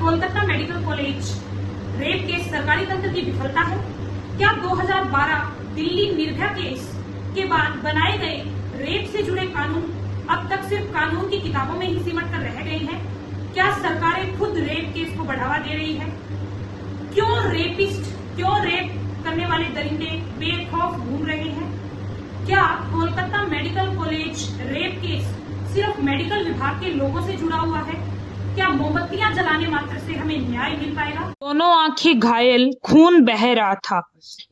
Kolkata medical college rape case सरकारी तंत्र की विफलता है? क्या 2012 दिल्ली निर्भया केस के बाद बनाए गए रेप से जुड़े कानून अब तक सिर्फ कानून की किताबों में ही सिमट कर रह गए हैं? क्या सरकारें खुद रेप केस को बढ़ावा दे रही है? क्यों रेप करने वाले दरिंदे बेखौफ घूम रहे हैं? क्या Kolkata medical college rape case सिर्फ मेडिकल विभाग के लोगों से जुड़ा हुआ है? क्या मोमबत्तियां जलाने मात्र से हमें न्याय मिल पाएगा? दोनों आंखें घायल, खून बह रहा था,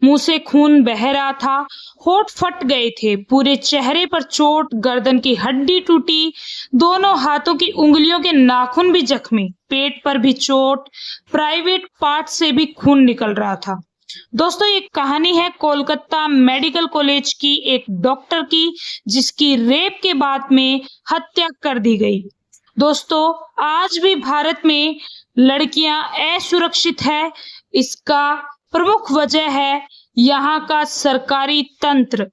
मुंह से खून बह रहा था, होठ फट गए थे, पूरे चेहरे पर चोट, गर्दन की हड्डी टूटी, दोनों हाथों की उंगलियों के नाखून भी जख्मी, पेट पर भी चोट, प्राइवेट पार्ट से भी खून निकल रहा था। दोस्तों, ये कहानी है कोलकाता मेडिकल कॉलेज की एक डॉक्टर की, जिसकी रेप के बाद में हत्या कर दी गई। दोस्तों, आज भी भारत में लड़कियां असुरक्षित है। इसका प्रमुख वजह है यहाँ का सरकारी तंत्र।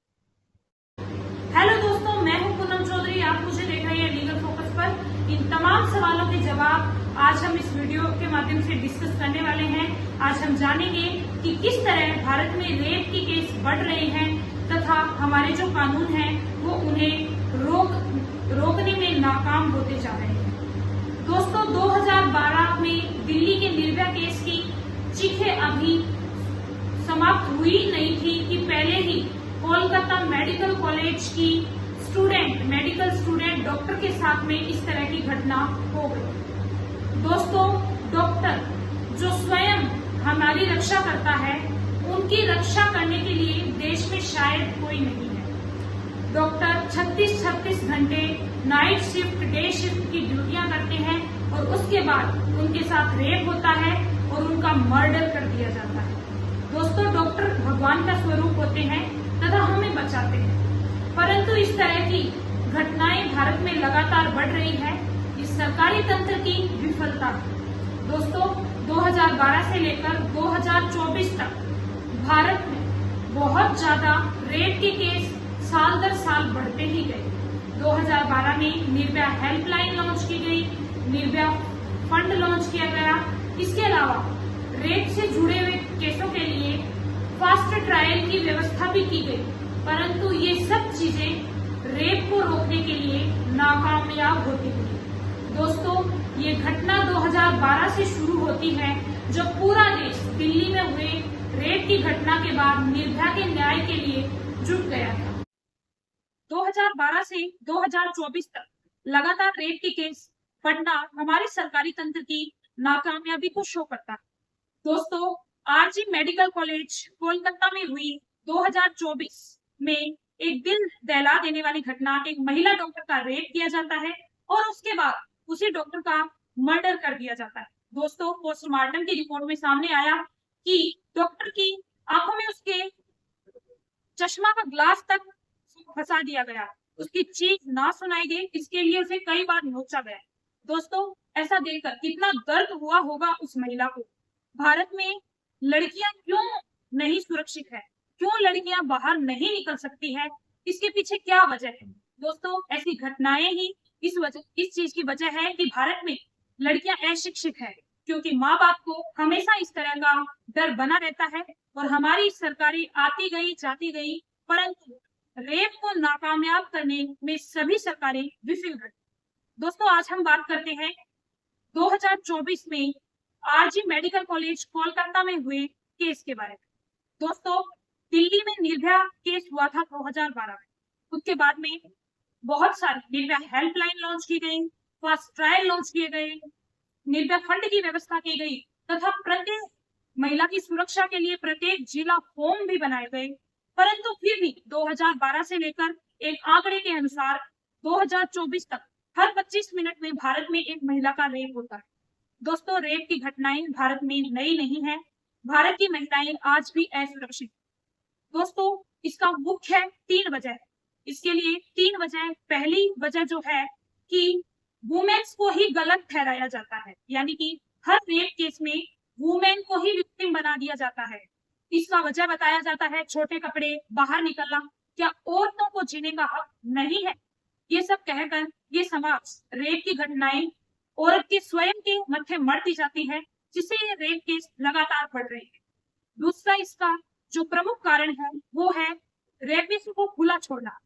हेलो दोस्तों, मैं हूं पूनम चौधरी। आप मुझे देख रहे हैं लीगल फोकस पर। इन तमाम सवालों के जवाब आज हम इस वीडियो के माध्यम से डिस्कस करने वाले हैं। आज हम जानेंगे कि किस तरह भारत में रेप की केस बढ़ रहे हैं तथा हमारे जो कानून हैं वो उन्हें रोकने में नाकाम होते जा रहे हैं। दोस्तों, 2012 में दिल्ली के निर्भया केस की चीखें अभी समाप्त हुई नहीं थी कि पहले ही कोलकाता मेडिकल कॉलेज की मेडिकल स्टूडेंट डॉक्टर के साथ में इस तरह की घटना हो गई। दोस्तों, डॉक्टर जो स्वयं हमारी रक्षा करता है, उनकी रक्षा करने के लिए देश में शायद कोई नहीं है। डॉक्टर 36 घंटे नाइट शिफ्ट, डे शिफ्ट की ड्यूटियां करते हैं और उसके बाद उनके साथ रेप होता है और उनका मर्डर कर दिया जाता है। दोस्तों, डॉक्टर भगवान का स्वरूप होते हैं तथा हमें बचाते हैं, परंतु इस तरह की घटनाएं भारत में लगातार बढ़ रही है। इस सरकारी तंत्र की विफलता है। दोस्तों, 2012 से लेकर 2024 तक भारत में बहुत ज्यादा रेप के केस साल दर साल बढ़ते ही गए। 2012 में निर्भया हेल्पलाइन लॉन्च की गई, निर्भया फंड लॉन्च किया गया। इसके अलावा रेप से जुड़े हुए केसों के लिए फास्ट ट्रायल की व्यवस्था भी की गई, परंतु ये सब चीजें रेप को रोकने के लिए नाकामयाब होती हुई। दोस्तों, ये घटना 2012 से शुरू होती है, जब पूरा देश दिल्ली में हुए रेप की घटना के बाद निर्भया के न्याय के लिए जुट गया था। 2012 से 2024 तक लगातार रेप के केस बढ़ना हमारे सरकारी तंत्र की नाकामयाबी को शो करता है। दोस्तों, आरजी मेडिकल कॉलेज कोलकाता में हुई 2024 में एक दिल दहला देने वाली घटना, एक महिला डॉक्टर का रेप किया जाता है और उसके बाद उसी डॉक्टर का मर्डर कर दिया जाता है। दोस्तों, पोस्टमार्टम की रिपोर्ट में सामने आया कि डॉक्टर की आंखों में उसके चश्मा का ग्लास तक फंसा दिया गया, उसकी चीख ना सुनाई दे, इसके लिए उसे कई बार नोचा गया। दोस्तों, ऐसा देखकर कितना दर्द हुआ होगा उस महिला को। भारत में लड़कियां क्यों नहीं सुरक्षित है, क्यों लड़कियां बाहर नहीं निकल सकती है, इसके पीछे क्या वजह है? दोस्तों, ऐसी घटनाएं ही इस चीज की वजह है कि भारत में लड़कियां अशिक्षित है, क्योंकि माँ बाप को हमेशा इस तरह का डर बना रहता है और हमारी सरकारें आती गई जाती गई, परंतु रेप को नाकामयाब करने में सभी सरकारें विफल रही। दोस्तों, आज हम बात करते हैं 2024 में आरजी मेडिकल कॉलेज कोलकाता में हुए केस के बारे में। दोस्तों, दिल्ली में निर्भया केस हुआ था 2012 में। उसके बाद में बहुत सारी निर्भया हेल्पलाइन लॉन्च की गई, फास्ट ट्रायल लॉन्च किए गए, निर्भया फंड की व्यवस्था की गई तथा प्रत्येक महिला की सुरक्षा के लिए प्रत्येक जिला होम भी बनाए गए, परंतु फिर भी 2012 से लेकर एक आंकड़े के अनुसार 2024 तक हर 25 मिनट में भारत में एक महिला का रेप होता है। दोस्तों, रेप की घटनाएं भारत में नई नहीं है। भारत की महिलाएं आज भी असुरक्षित। दोस्तों, इसका मुख्य 3 वजह है। इसके लिए 3 वजह। पहली वजह जो है कि वुमेन्स को ही गलत ठहराया जाता है, यानी कि हर रेप केस में वुमेन को ही विक्टिम बना दिया जाता है। इसका वजह बताया जाता है छोटे कपड़े, बाहर निकलना, क्या औरतों को जीने का हक नहीं है? ये सब कहकर ये समाज रेप की घटनाएं औरत के स्वयं के मत्थे मरती जाती है, जिससे ये रेप केस लगातार बढ़ रहे हैं। दूसरा इसका जो प्रमुख कारण है वो है रेपिस्ट को खुला छोड़ना।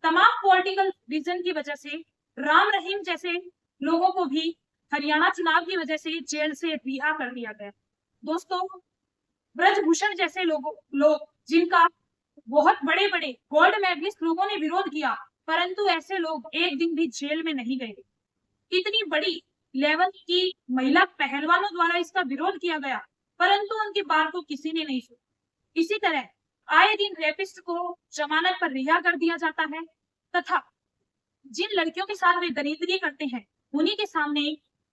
तमाम पॉलिटिकल रीजन की वजह से राम रहीम जैसे लोगों को भी हरियाणा चुनाव की वजह से जेल से रिहा कर दिया गया। दोस्तों, ब्रजभूषण जैसे लोग जिनका बहुत बड़े बड़े गोल्ड मेडलिस्ट लोगों ने विरोध किया, परंतु ऐसे लोग एक दिन भी जेल में नहीं गए। इतनी बड़ी लेवल की महिला पहलवानों द्वारा इसका विरोध किया गया, परंतु उनकी बात को किसी ने नहीं सुना। इसी तरह आए दिन रेपिस्ट को जमानत पर रिहा कर दिया जाता है तथा जिन लड़कियों के साथ वे दरिंदगी करते हैं उन्हीं के सामने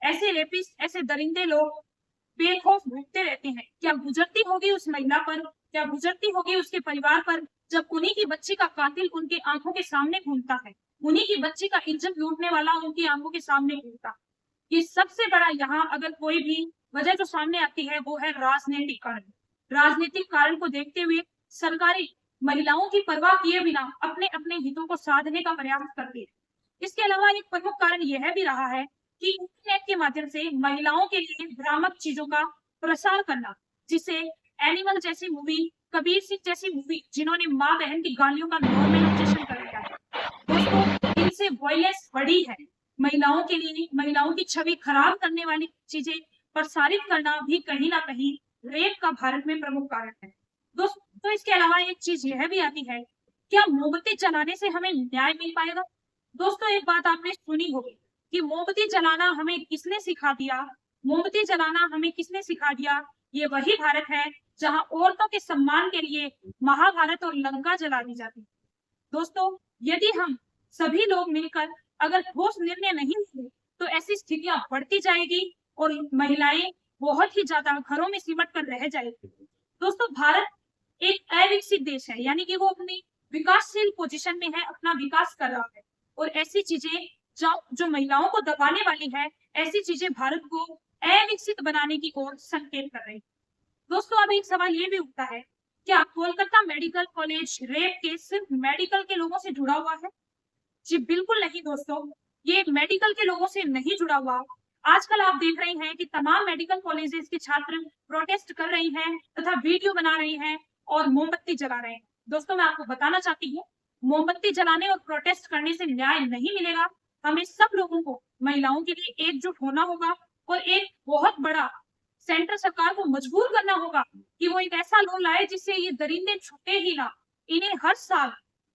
ऐसे रेपिस्ट, ऐसे दरिंदे लोग बेखौफ घूमते रहते हैं। क्या गुजरती होगी उस महिला पर, क्या गुजरती होगी उसके परिवार पर, जब उन्हीं की बच्ची का कातिल उनके आंखों के सामने घूमता है, उन्हीं की बच्ची का इज्जत लूटने वाला उनकी आंखों के सामने घूमता है। ये सबसे बड़ा यहाँ अगर कोई भी वजह जो सामने आती है वो है राजनीतिक कारण। राजनीतिक कारण को देखते हुए सरकारें महिलाओं की परवाह किए बिना अपने अपने हितों को साधने का प्रयास करती है। इसके अलावा एक प्रमुख कारण यह भी रहा है कि इंटरनेट के माध्यम से महिलाओं के लिए भ्रामक चीजों का प्रसार करना, जिसे एनिमल जैसी मूवी, कबीर सिंह जैसी मूवी, जिन्होंने माँ बहन की गालियों का नॉर्मलाइजेशन कर दिया है। दोस्तों, इनसे वॉयलेंस बढ़ी है। महिलाओं के लिए महिलाओं की छवि खराब करने वाली चीजें प्रसारित करना भी कहीं ना कहीं रेप का भारत में प्रमुख कारण है। दोस्तों, इसके अलावा एक चीज यह भी आती है, क्या मोमबत्ती जलाने से हमें न्याय मिल पाएगा? दोस्तों, एक बात आपने सुनी होगी कि मोमबत्ती जलाना हमें किसने सिखा दिया? मोमबत्ती जलाना हमें किसने सिखा दिया? ये वही भारत है जहां औरतों के सम्मान के लिए महाभारत और लंका जला दी जाती है। दोस्तों, यदि हम सभी लोग मिलकर अगर ठोस निर्णय नहीं लेंगे तो ऐसी स्थितियां बढ़ती जाएगी और महिलाएं बहुत ही ज्यादा घरों में सिमट कर रह जाएगी। दोस्तों, भारत एक अविकसित देश है, यानी कि वो अपनी विकासशील पोजीशन में है, अपना विकास कर रहा है, और ऐसी चीजें जो महिलाओं को दबाने वाली है, ऐसी चीजें भारत को अविकसित बनाने की ओर संकेत कर रही है। दोस्तों, अब एक सवाल ये भी उठता है, क्या Kolkata medical college rape case सिर्फ मेडिकल के लोगों से जुड़ा हुआ है? जी बिल्कुल नहीं दोस्तों, ये मेडिकल के लोगों से नहीं जुड़ा हुआ। आजकल आप देख रहे हैं कि तमाम मेडिकल कॉलेजेस के छात्र प्रोटेस्ट कर रहे हैं तथा वीडियो बना रहे हैं और मोमबत्ती जला रहे हैं। दोस्तों, मैं आपको बताना चाहती हूँ, मोमबत्ती जलाने और प्रोटेस्ट करने से न्याय नहीं मिलेगा। हमें सब लोगों को महिलाओं के लिए एकजुट होना होगा और एक बहुत बड़ा सेंटर सरकार को मजबूर करना होगा कि वो एक ऐसा लॉ लाए जिससे ये दरिंदे छूटे ही ना। इन्हें हर साल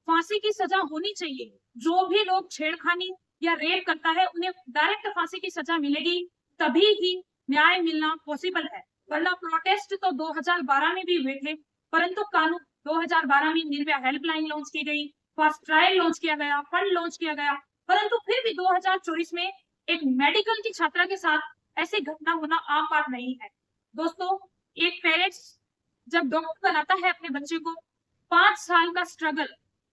फांसी की सजा होनी चाहिए। जो भी लोग छेड़खानी या रेप करता है उन्हें डायरेक्ट फांसी की सजा मिलेगी, तभी ही न्याय मिलना पॉसिबल है। वरना प्रोटेस्ट तो 2012 में भी हुए थे, परंतु कानून 2012 में निर्भया हेल्पलाइन लॉन्च की गई, फास्ट ट्रायल लॉन्च किया गया, फंड लॉन्च किया गया, परंतु फिर भी 2024 में एक मेडिकल की छात्रा के साथ ऐसी घटना होना आम बात नहीं है। दोस्तों, एक पेरेंट्स जब डॉक्टर बनाता है अपने बच्चे को, 5 साल का स्ट्रगल,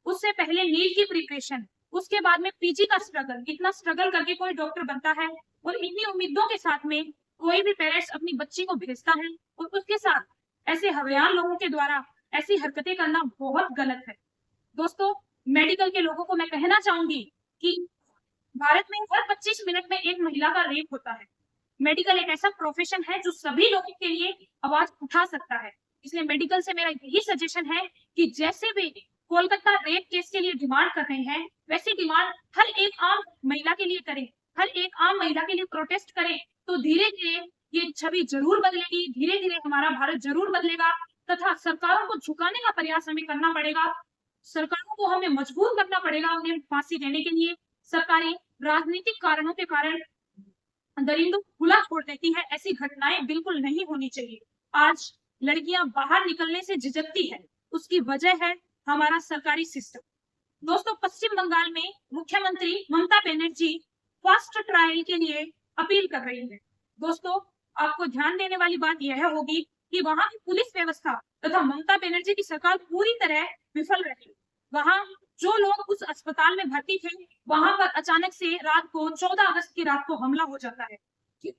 उससे पहले नीट की प्रिपरेशन, उसके बाद में पीजी का स्ट्रगल, इतना स्ट्रगल करके कोई डॉक्टर बनता है और इतनी उम्मीदों के साथ में कोई भी पेरेंट्स अपनी बच्ची को भेजता है और उसके साथ ऐसे हवेयान लोगों के द्वारा ऐसी हरकतें करना बहुत गलत है। दोस्तों, मेडिकल के लोगों को मैं कहना चाहूंगी कि भारत में हर 25 मिनट में एक महिला का रेप होता है। मेडिकल एक ऐसा प्रोफेशन है जो सभी लोगों के लिए आवाज उठा सकता है। इसलिए मेडिकल से मेरा यही सजेशन है कि जैसे भी कोलकाता रेप केस के लिए डिमांड कर रहे हैं, वैसे डिमांड हर एक आम महिला के लिए करें, हर एक आम महिला के लिए प्रोटेस्ट करें, तो धीरे धीरे ये छवि जरूर बदलेगी, धीरे धीरे हमारा भारत जरूर बदलेगा तथा सरकारों को झुकाने का प्रयास हमें करना पड़ेगा। सरकारों को हमें मजबूर करना पड़ेगा उन्हें फांसी देने के लिए। सरकारें राजनीतिक कारणों के कारण दरिंदों को खुला छोड़ देती है, ऐसी घटनाएं बिल्कुल नहीं होनी चाहिए। आज लड़कियां बाहर निकलने से झिझकती है, उसकी वजह है हमारा सरकारी सिस्टम। दोस्तों, पश्चिम बंगाल में मुख्यमंत्री ममता बनर्जी फास्ट ट्रायल के लिए अपील कर रही है। दोस्तों, आपको ध्यान देने वाली बात यह होगी कि वहां की पुलिस व्यवस्था तथा ममता बनर्जी की सरकार पूरी तरह विफल रही। वहां जो लोग उस अस्पताल में भर्ती थे, वहां पर अचानक से रात को 14 अगस्त की रात को हमला हो जाता है।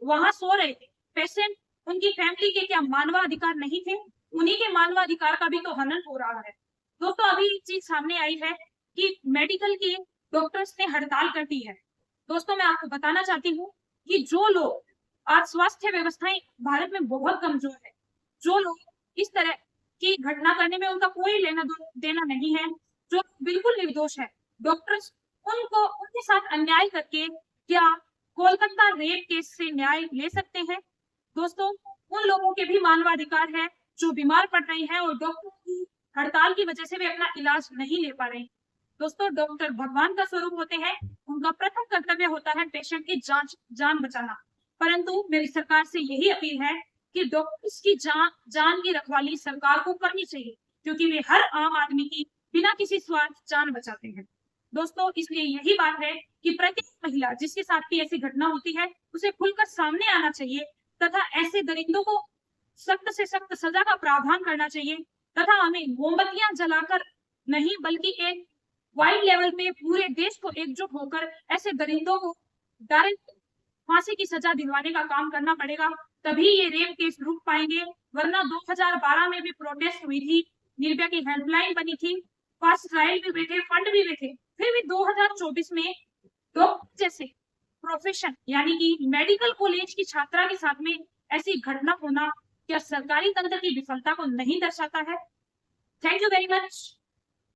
वहां सो रहे थे पेशेंट, उनकी फैमिली के क्या मानवाधिकार नहीं थे? उन्हीं के मानवाधिकार का भी तो हनन हो रहा है। दोस्तों, अभी एक चीज सामने आई है कि मेडिकल के डॉक्टर्स ने हड़ताल कर दी है। दोस्तों, मैं आपको बताना चाहती हूँ कि जो लोग, आज स्वास्थ्य व्यवस्थाएं भारत में बहुत कमजोर है, जो लोग इस तरह की घटना करने में उनका कोई लेना देना नहीं है, जो बिल्कुल निर्दोष है, डॉक्टर्स उनको उनके साथ अन्याय करके क्या कोलकाता रेप केस से न्याय ले सकते हैं? दोस्तों, उन लोगों के भी मानवाधिकार है जो बीमार पड़ रहे हैं और डॉक्टर की हड़ताल की वजह से वे अपना इलाज नहीं ले पा रहे। दोस्तों, डॉक्टर भगवान का स्वरूप होते हैं, उनका प्रथम कर्तव्य होता है पेशेंट की जान बचाना। परंतु मेरी सरकार से यही अपील है कि डॉक्टर्स की जान की रखवाली सरकार को करनी चाहिए, क्योंकि वे हर आम आदमी की बिना किसी स्वार्थ जान बचाते हैं। दोस्तों, इसलिए यही बात है कि प्रत्येक महिला जिसके साथ भी ऐसी घटना होती है, उसे खुलकर सामने आना चाहिए तथा ऐसे दरिंदों को सख्त से सख्त सजा का प्रावधान करना चाहिए तथा हमें मोमबत्तियां जलाकर नहीं, बल्कि एक वाइड लेवल पे पूरे देश को एकजुट होकर ऐसे दरिंदों को डायरेक्ट फांसी की सजा दिलवाने का काम करना पड़ेगा, तभी ये रेप केस रुक पाएंगे। वरना 2012 में भी प्रोटेस्ट हुई थी, निर्भया की हेल्पलाइन बनी थी, फास्ट ट्रायल भी हुए थे, फंड भी हुए थे, फिर भी 2024 में डॉक्टर जैसे प्रोफेशन यानी कि मेडिकल कॉलेज की छात्रा के साथ में ऐसी घटना होना क्या सरकारी तंत्र की विफलता को नहीं दर्शाता है? Thank you very much.